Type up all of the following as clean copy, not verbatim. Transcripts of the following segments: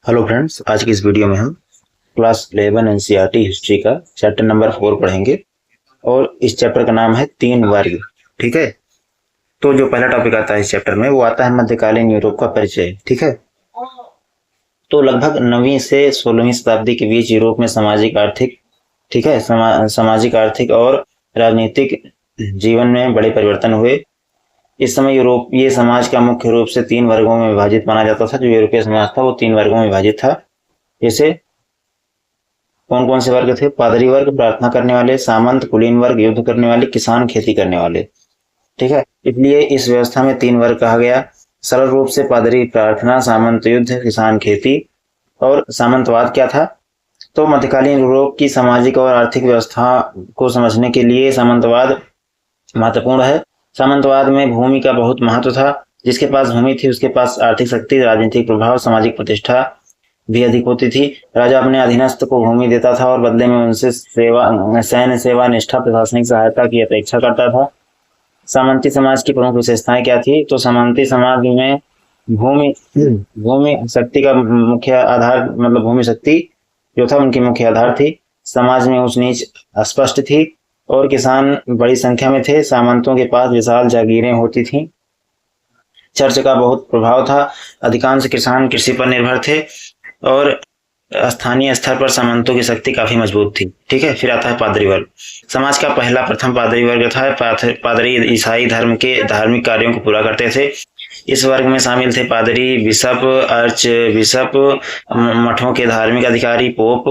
Hello friends, आज की इस वीडियो में हम क्लास 11 एनसीईआरटी हिस्ट्री का चैप्टर नंबर 4 पढ़ेंगे और इस चैप्टर का नाम है 3 वर्ग। ठीक है, तो जो पहला टॉपिक आता है इस चैप्टर में वो आता है मध्यकालीन यूरोप का परिचय। ठीक है, तो लगभग 9वीं से 16वीं शताब्दी के बीच यूरोप में सामाजिक आर्थिक ठीक है सामाजिक आर्थिक और राजनीतिक जीवन में बड़े परिवर्तन हुए। इस समय यूरोपीय समाज का मुख्य रूप से 3 वर्गों में विभाजित माना जाता था। जो यूरोपीय समाज था वो 3 वर्गों में विभाजित था। जैसे कौन कौन से वर्ग थे? पादरी वर्ग, प्रार्थना करने वाले, सामंत, कुलीन वर्ग, युद्ध करने वाले, किसान, खेती करने वाले। ठीक है, इसलिए इस व्यवस्था में 3 वर्ग कहा गया। सरल रूप से पादरी प्रार्थना, सामंत युद्ध, किसान खेती। और सामंतवाद क्या था? तो मध्यकालीन यूरोप की सामाजिक और आर्थिक व्यवस्था को समझने के लिए सामंतवाद महत्वपूर्ण है। सामंतवाद में भूमि का बहुत महत्व था। जिसके पास भूमि थी उसके पास आर्थिक शक्ति, राजनीतिक प्रभाव, सामाजिक प्रतिष्ठा भी अधिक होती थी। राजा अपने अधीनस्थ को भूमि देता था और बदले में उनसे सैन्य सेवा, निष्ठा, प्रशासनिक सहायता की अपेक्षा करता था। सामंती समाज की प्रमुख विशेषताएं क्या थी? तो सामंती समाज में भूमि भूमि शक्ति का मुख्य आधार, मतलब भूमि शक्ति जो था उनकी मुख्य आधार थी। समाज में ऊंच नीच स्पष्ट थी और किसान बड़ी संख्या में थे। सामंतों के पास विशाल जागीरें होती थीं। चर्च का बहुत प्रभाव था। अधिकांश किसान कृषि पर निर्भर थे और स्थानीय स्तर पर सामंतों की शक्ति काफी मजबूत थी। ठीक है, फिर आता है पादरी वर्ग। समाज का प्रथम पादरी वर्ग था। पादरी ईसाई धर्म के धार्मिक कार्यों को पूरा करते थे। इस वर्ग में शामिल थे पादरी, बिशप, आर्च बिशप, मठों के धार्मिक अधिकारी, पोप।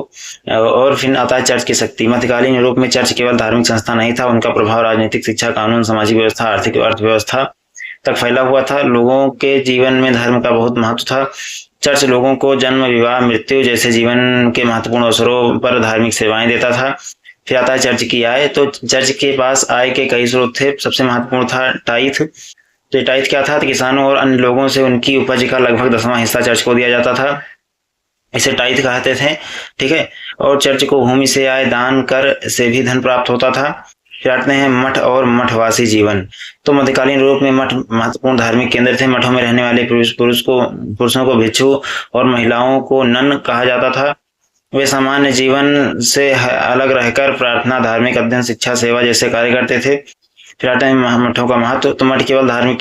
और फिर आता है चर्च की शक्ति। मध्यकालीन यूरोप में चर्च केवल धार्मिक संस्था नहीं था, उनका प्रभाव राजनीतिक, शिक्षा, कानून, सामाजिक व्यवस्था, आर्थिक अर्थव्यवस्था तक फैला हुआ था। लोगों के जीवन में धर्म का बहुत महत्व था। चर्च लोगों को जन्म, विवाह, मृत्यु जैसे जीवन के महत्वपूर्ण अवसरों पर धार्मिक सेवाएं देता था। फिर आता है चर्च की आय। तो चर्च के पास आय के कई स्रोत थे। सबसे महत्वपूर्ण था टाइथ। तो टाइथ क्या था? तो किसानों और अन्य लोगों से उनकी उपज का लगभग 10वां हिस्सा चर्च को दिया जाता था। इसे टाइथ कहते थे। ठीक है, और चर्च को भूमि से आय, दान, कर से भी धन प्राप्त होता था। फिर आते हैं मठ और मठवासी जीवन। तो मध्यकालीन यूरोप में मठ महत्वपूर्ण धार्मिक केंद्र थे। मठों में रहने वाले पुरुषों को भिक्षु और महिलाओं को नन कहा जाता था। वे सामान्य जीवन से अलग रहकर प्रार्थना, धार्मिक अध्ययन, शिक्षा, सेवा जैसे कार्य करते थे। फिर आते हैं मठों का महत्व। तो मठ केवल धार्मिक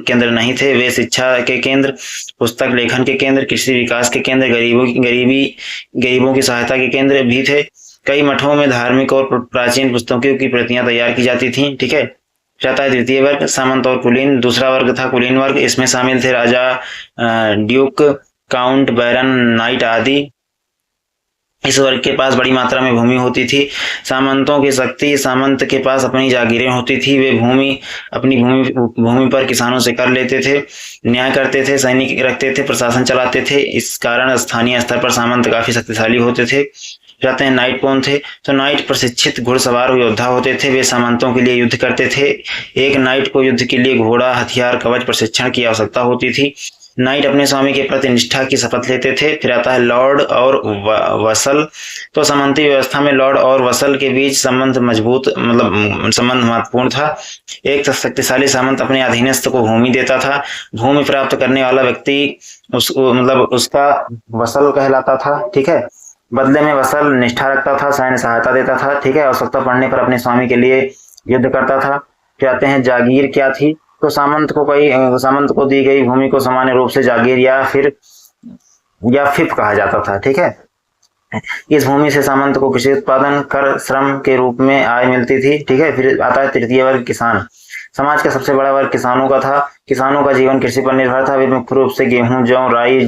केंद्र नहीं थे, वे शिक्षा के केंद्र, पुस्तक लेखन के केंद्र, कृषि विकास के केंद्र, गरीबों की सहायता के केंद्र भी थे। कई मठों में धार्मिक और प्राचीन पुस्तकों की प्रतियां तैयार की जाती थी। ठीक है, जाता है द्वितीय वर्ग, सामंत और कुलीन। दूसरा वर्ग था कुलीन वर्ग। इसमें शामिल थे राजा, ड्यूक, काउंट, बैरन, नाइट आदि। इस वर्ग के पास बड़ी मात्रा में भूमि होती थी। सामंतों की शक्ति। सामंत के पास अपनी जागीरें होती थी। वे अपनी भूमि पर किसानों से कर लेते थे, न्याय करते थे, सैनिक रखते थे, प्रशासन चलाते थे। इस कारण स्थानीय स्तर पर सामंत काफी शक्तिशाली होते थे। जाते हैं नाइट कौन थे? तो नाइट प्रशिक्षित घुड़सवार योद्धा होते थे। वे सामंतों के लिए युद्ध करते थे। एक नाइट को युद्ध के लिए घोड़ा, हथियार, कवच, प्रशिक्षण की आवश्यकता होती थी। नाइट अपने स्वामी के प्रति निष्ठा की शपथ लेते थे। फिर आता है लॉर्ड और वसल। तो सामंती व्यवस्था में लॉर्ड और वसल के बीच संबंध महत्वपूर्ण था। एक शक्तिशाली सामंत अपने अधीनस्थ को भूमि देता था। भूमि प्राप्त करने वाला व्यक्ति उसका वसल कहलाता था। ठीक है, बदले में वसल निष्ठा रखता था, सैन्य सहायता देता था। ठीक है, आवश्यकता पड़ने पर अपने स्वामी के लिए युद्ध करता था। फिर आते हैं जागीर क्या थी? तो सामंत को दी गई भूमि को सामान्य रूप से जागीर या फिफ कहा जाता था। ठीक है, इस भूमि से सामंत को कृषि उत्पादन, कर, श्रम के रूप में आय मिलती थी। ठीक है, फिर आता है तृतीय वर्ग, किसान। समाज का सबसे बड़ा वर्ग किसानों का था। किसानों का जीवन कृषि पर निर्भर था। वे मुख्य रूप से गेहूं, जौ, राई,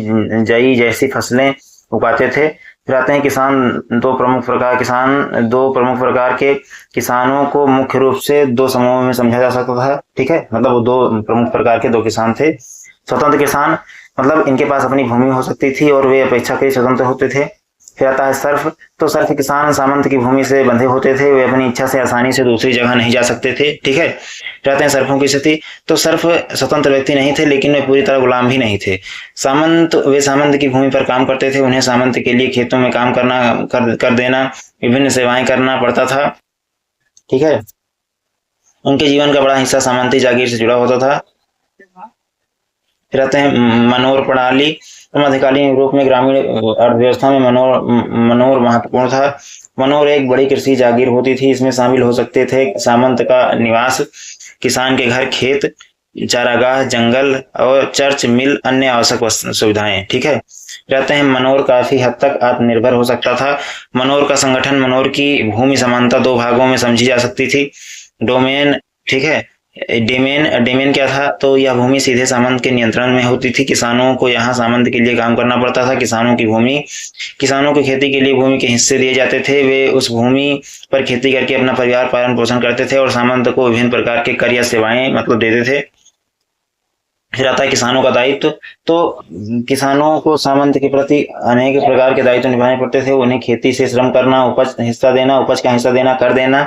जई जैसी फसलें उगाते थे। फिर आते हैं दो प्रमुख प्रकार के किसानों को मुख्य रूप से 2 समूहों में समझा जा सकता था। ठीक है, मतलब वो 2 प्रमुख प्रकार के 2 किसान थे। स्वतंत्र किसान, मतलब इनके पास अपनी भूमि हो सकती थी और वे अपेक्षाकृत स्वतंत्र होते थे। फिर आता है सर्फ। तो सर्फ किसान सामंत की भूमि से बंधे होते थे। वे अपनी इच्छा से आसानी से दूसरी जगह नहीं जा सकते थे। ठीक है, रहते हैं सर्फों की स्थिति। तो सर्फ स्वतंत्र व्यक्ति नहीं थे, लेकिन वे पूरी तरह गुलाम भी नहीं थे। वे सामंत की भूमि पर काम करते थे। उन्हें सामंत के लिए खेतों में काम कर देना, विभिन्न सेवाएं करना पड़ता था। ठीक है, उनके जीवन का बड़ा हिस्सा सामंती जागीर से जुड़ा होता था। फिर आते हैं मनोर प्रणाली। तो मध्यकालीन यूरोप में ग्रामीण अर्थव्यवस्था में मनोर महत्वपूर्ण था। मनोर एक बड़ी कृषि जागीर होती थी। इसमें शामिल हो सकते थे सामंत का निवास, किसान के घर, खेत, चारागाह, जंगल और चर्च, मिल, अन्य आवश्यक सुविधाएं। ठीक है, कहते हैं मनोर काफी हद तक आत्मनिर्भर हो सकता था। मनोर का संगठन, मनोर की भूमि समानता दो भागों में समझी जा सकती थी। डोमेन, ठीक है, डेमेन क्या था, तो यह भूमि सीधे सामंत के नियंत्रण में होती थी। किसानों को यहाँ सामंत के लिए काम करना पड़ता था। किसानों को खेती के लिए भूमि के हिस्से दिए जाते थे। वे उस भूमि पर खेती करके अपना परिवार पालन पोषण करते थे और सामंत को विभिन्न प्रकार के कर या सेवाएं मतलब देते थे। फिर आता है किसानों का दायित्व। तो किसानों को सामंत के प्रति अनेक प्रकार के दायित्व निभाने पड़ते थे। उन्हें खेती से श्रम करना, उपज का हिस्सा देना, कर देना,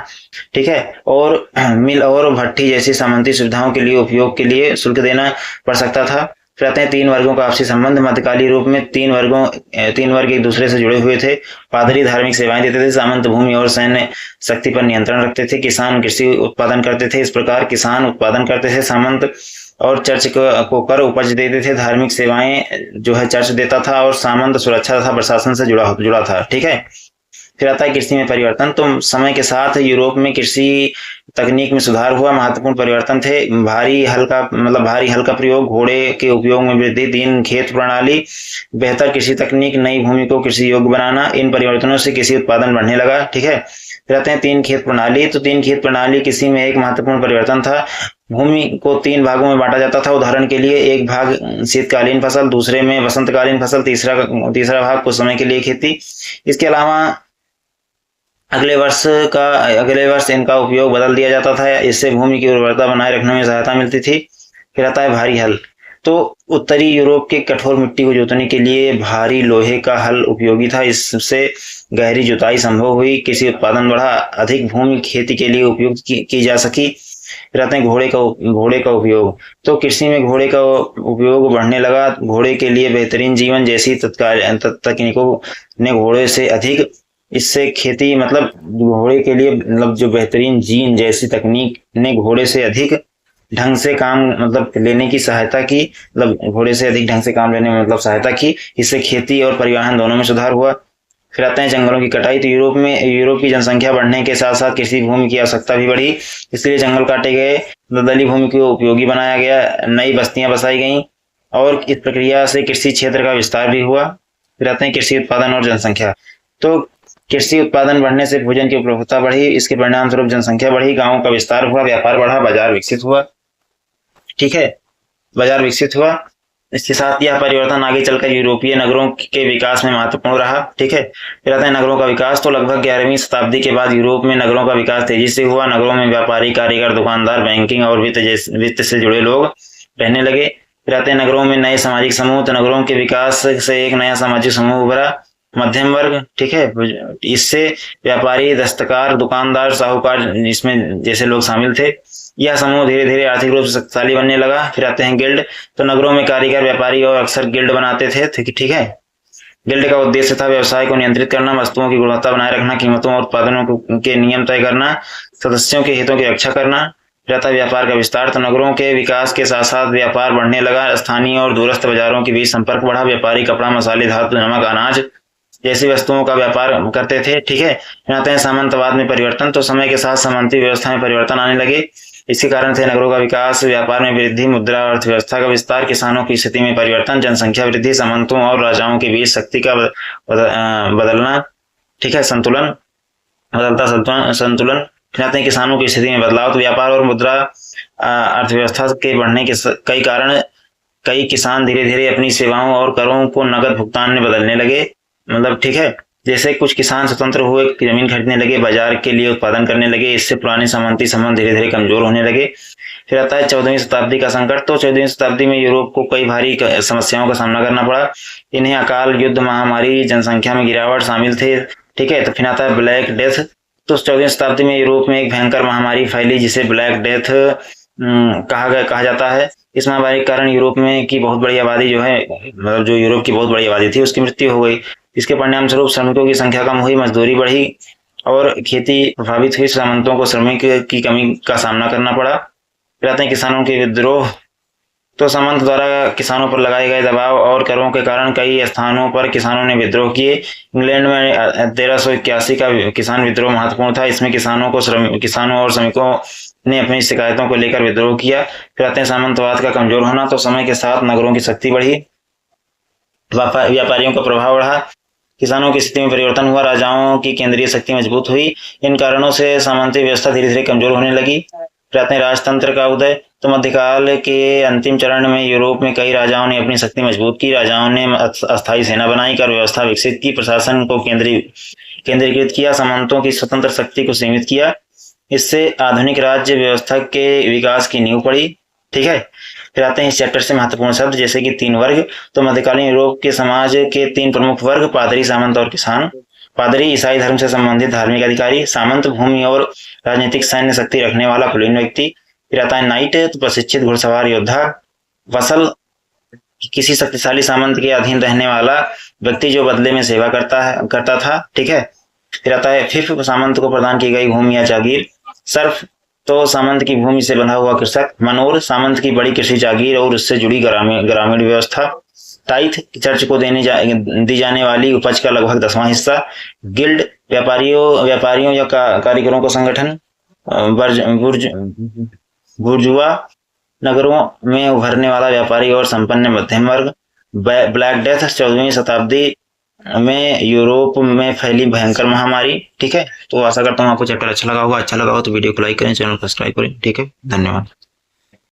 ठीक है, और मिल और भट्टी जैसी सामंती सुविधाओं के लिए उपयोग के लिए शुल्क देना पड़ सकता था। फिर आते हैं 3 वर्गों का आपसी संबंध। मध्यकालीन यूरोप में 3 वर्ग एक दूसरे से जुड़े हुए थे। पादरी धार्मिक सेवाएं देते थे, सामंत भूमि और सैन्य शक्ति पर नियंत्रण रखते थे, किसान कृषि उत्पादन करते थे। इस प्रकार किसान उत्पादन करते थे, सामंत और चर्च को कर उपज देते थे। धार्मिक सेवाएं जो है चर्च देता था और सामंत सुरक्षा तथा प्रशासन से जुड़ा था। ठीक है, फिर आता है कृषि में परिवर्तन। तो समय के साथ यूरोप में कृषि तकनीक में सुधार हुआ। महत्वपूर्ण परिवर्तन थे भारी हल का प्रयोग, घोड़े के उपयोग में वृद्धि, 3 खेत प्रणाली, बेहतर कृषि तकनीक, नई भूमि को कृषि योग्य बनाना। इन परिवर्तनों से कृषि उत्पादन बढ़ने लगा। ठीक है, फिर आते हैं 3 खेत प्रणाली। तो 3 खेत प्रणाली कृषि में एक महत्वपूर्ण परिवर्तन था। भूमि को 3 भागों में बांटा जाता था। उदाहरण के लिए एक भाग शीतकालीन फसल, दूसरे में वसंतकालीन फसल, तीसरा भाग कुछ समय के लिए खेती। इसके अलावा अगले वर्ष इनका उपयोग बदल दिया जाता था। इससे भूमि की उर्वरता बनाए रखने में सहायता मिलती थी। फिर आता है भारी हल। तो उत्तरी यूरोप के कठोर मिट्टी को जोतने के लिए भारी लोहे का हल उपयोगी था। इससे गहरी जुताई संभव हुई, कृषि उत्पादन बढ़ा, अधिक भूमि खेती के लिए उपयुक्त की जा सकी। फिर आते हैं घोड़े का उपयोग। तो कृषि में घोड़े का उपयोग बढ़ने लगा। घोड़े के लिए बेहतरीन जीवन जैसी तकनीकों ने घोड़े से अधिक, इससे खेती घोड़े के लिए जो बेहतरीन जीन जैसी तकनीक ने घोड़े से अधिक ढंग से काम लेने की सहायता की। घोड़े से अधिक ढंग से काम लेने में सहायता की। इससे खेती और परिवहन दोनों में सुधार हुआ। फिर आते हैं जंगलों की कटाई। तो यूरोप की जनसंख्या बढ़ने के साथ साथ कृषि भूमि की आवश्यकता भी बढ़ी, इसलिए जंगल काटे गए, दलदली भूमि को उपयोगी बनाया गया, नई बस्तियां बसाई गईं और इस प्रक्रिया से कृषि क्षेत्र का विस्तार भी हुआ। फिर आते हैं कृषि उत्पादन और जनसंख्या। तो कृषि उत्पादन बढ़ने से भोजन की उपलब्धता बढ़ी, इसके परिणाम स्वरूप जनसंख्या बढ़ी, गांवों का विस्तार हुआ, व्यापार बढ़ा, बाजार विकसित हुआ। ठीक है, बाजार विकसित हुआ। इसके साथ यह परिवर्तन आगे चलकर यूरोपीय नगरों के विकास में महत्वपूर्ण रहा। ठीक है, फिर आता है नगरों का विकास। तो लगभग 11वीं शताब्दी के बाद यूरोप में नगरों का विकास तेजी से हुआ। नगरों में व्यापारी, कारीगर, दुकानदार, बैंकिंग और वित्त से जुड़े लोग रहने लगे। फिर आते हैं नगरों में नए सामाजिक समूह। तो नगरों के विकास से एक नया सामाजिक समूह उभरा, मध्यम वर्ग। ठीक है, इससे व्यापारी, दस्तकार, दुकानदार, साहूकार, इसमें जैसे लोग शामिल थे। यह समूह धीरे धीरे आर्थिक रूप से शक्तिशाली बनने लगा। फिर आते हैं गिल्ड। तो नगरों में कारीगर, व्यापारी और अक्सर गिल्ड बनाते थे। ठीक है, गिल्ड का उद्देश्य था व्यवसाय को नियंत्रित करना, वस्तुओं की गुणवत्ता बनाए रखना, कीमतों और उत्पादनों के नियम तय करना, सदस्यों के हितों की रक्षा करना। रहता है व्यापार का विस्तार। तो नगरों के विकास के साथ साथ व्यापार बढ़ने लगा। स्थानीय और दूरस्थ बाजारों के बीच संपर्क बढ़ा। व्यापारी कपड़ा, मसाले, धातु, नमक, अनाज जैसी वस्तुओं का व्यापार करते थे। ठीक है, आते हैं सामंतवाद में परिवर्तन। तो समय के साथ सामंती व्यवस्था में परिवर्तन आने लगे। इसके कारण थे नगरों का विकास, व्यापार में वृद्धि, मुद्रा और अर्थव्यवस्था का विस्तार, किसानों की स्थिति में परिवर्तन, जनसंख्या वृद्धि, सामंतों और राजाओं के बीच शक्ति का बदलना। ठीक है, बदलता संतुलन। फिर आते हैं किसानों की स्थिति में बदलाव। तो व्यापार और मुद्रा अर्थव्यवस्था के बढ़ने के कई कारण कई किसान धीरे धीरे अपनी सेवाओं और करों को नगद भुगतान में बदलने लगे। ठीक है, जैसे कुछ किसान स्वतंत्र हुए, जमीन खरीदने लगे, बाजार के लिए उत्पादन करने लगे। इससे पुराने सामंती संबंध धीरे धीरे कमजोर होने लगे। फिर आता है 14वीं शताब्दी का संकट। तो 14वीं शताब्दी में यूरोप को कई भारी समस्याओं का सामना करना पड़ा। इन्हें अकाल, युद्ध, महामारी, जनसंख्या में गिरावट शामिल थे। ठीक है, तो फिर आता है ब्लैक डेथ। तो 14वीं शताब्दी में यूरोप में एक भयंकर महामारी फैली जिसे ब्लैक डेथ कहा जाता है। इस महामारी के कारण यूरोप में की बहुत बड़ी आबादी जो यूरोप की बहुत बड़ी आबादी थी उसकी मृत्यु हो गई। इसके परिणाम स्वरूप श्रमिकों की संख्या कम हुई, मजदूरी बढ़ी और खेती प्रभावित हुई। सामंतों को श्रमिक की कमी का सामना करना पड़ा। फिर आते हैं किसानों के विद्रोह। तो सामंत द्वारा किसानों पर लगाए गए दबाव और करों के कारण कई स्थानों पर किसानों ने विद्रोह किए। इंग्लैंड में 1381 का किसान विद्रोह महत्वपूर्ण था। इसमें किसानों और श्रमिकों ने अपनी शिकायतों को लेकर विद्रोह किया। फिर आते हैं सामंतवाद का कमजोर होना। तो समय के साथ नगरों की शक्ति बढ़ी, व्यापारियों का प्रभाव बढ़ा, किसानों की स्थिति में परिवर्तन हुआ, राजाओं की केंद्रीय शक्ति मजबूत हुई। इन कारणों से सामंती व्यवस्था धीरे धीरे कमजोर होने लगी। फिर आते हैं राजतंत्र का उदय। तो मध्यकाल के अंतिम चरण में यूरोप में कई राजाओं ने अपनी शक्ति मजबूत की। राजाओं ने अस्थायी सेना बनाई कर व्यवस्था विकसित की, प्रशासन को केंद्रीकृत किया, सामंतों की स्वतंत्र शक्ति को सीमित किया। इससे आधुनिक राज्य व्यवस्था के विकास की नींव पड़ी। ठीक है। फिर आते हैं इस चैप्टर से महत्वपूर्ण शब्द जैसे कि 3 वर्ग। तो मध्यकालीन यूरोप के समाज के 3 प्रमुख वर्ग, पादरी, सामंत और किसान। पादरी ईसाई धर्म से संबंधित धार्मिक अधिकारी, सामंत भूमि और राजनीतिक सैन्य शक्ति रखने वाला कुलीन व्यक्ति। फिर आता है नाइट, तो प्रशिक्षित घुड़सवार योद्धा। वसल, किसी शक्तिशाली सामंत के अधीन रहने वाला व्यक्ति जो बदले में सेवा करता था। ठीक है। फिर आता है फिफ, सामंत को प्रदान की गई भूमि या जागीर। सर्फ, तो सामंत की भूमि से बंधा हुआ कृषक। मनोर, सामंत की बड़ी कृषि जागीर और उससे जुड़ी ग्रामीण व्यवस्था। टाइथ, चर्च को दी जाने वाली उपज का लगभग 10वां हिस्सा। गिल्ड, व्यापारियों या कारीगरों का संगठन। बुर्जुआ, नगरों में उभरने वाला व्यापारी और संपन्न मध्यम वर्ग। ब्लैक डेथ, 14वीं शताब्दी में यूरोप में फैली भयंकर महामारी। ठीक है। तो आशा करता हूँ आपको चैप्टर अच्छा लगा होगा। अच्छा लगा हो तो वीडियो को लाइक करें, चैनल को सब्सक्राइब करें। ठीक है, धन्यवाद।